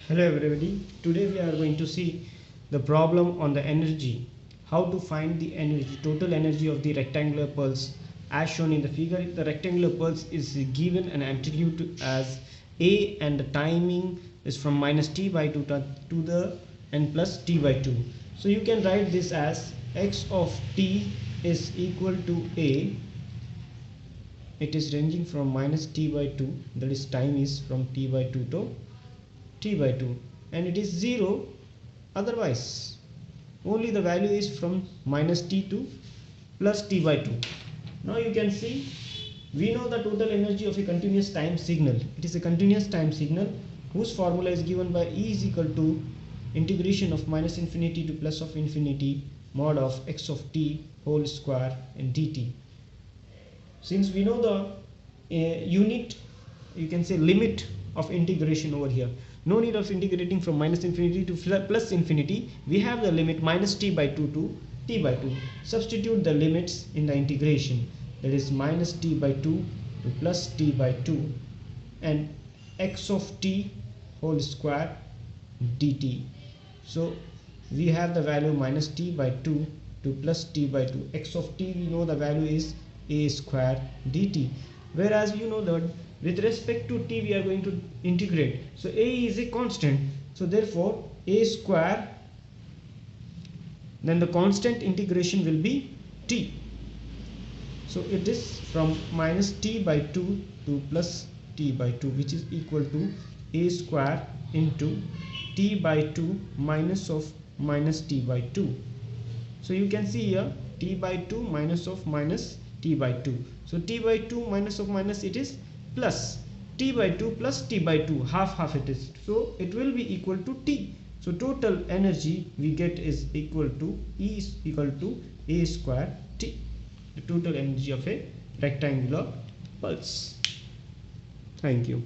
Hello everybody, today we are going to see the problem on the energy, how to find the energy, total energy of the rectangular pulse. As shown in the figure, the rectangular pulse is given an amplitude as A and the timing is from minus t by 2 to the n plus t by 2. So you can write this as x of t is equal to A. It is ranging from minus t by 2, that is time is from t by 2 to t by 2, and it is 0 otherwise. Only the value is from minus t to plus t by 2. Now you can see, we know the total energy of a continuous time signal. It is a continuous time signal whose formula is given by E is equal to integration of minus infinity to plus of infinity mod of x of t whole square and dt. Since we know the unit, you can say limit of integration over here, no need of integrating from minus infinity to plus infinity. We have the limit minus t by 2 to t by 2. Substitute the limits in the integration, that is minus t by 2 to plus t by 2 and x of t whole square dt. So we have the value minus t by 2 to plus t by 2. X of t, we know the value is a square dt, whereas you know that with respect to t we are going to integrate, so a is a constant, so therefore a square, then the constant integration will be t. So it is from minus t by 2 to plus t by 2, which is equal to a square into t by 2 minus of minus t by 2. So you can see here t by 2 minus of minus t by 2. So t by 2 minus of minus, it is plus t by 2 plus t by 2, half it is, so it will be equal to t. So total energy we get is equal to E is equal to a square t, the total energy of a rectangular pulse. Thank you.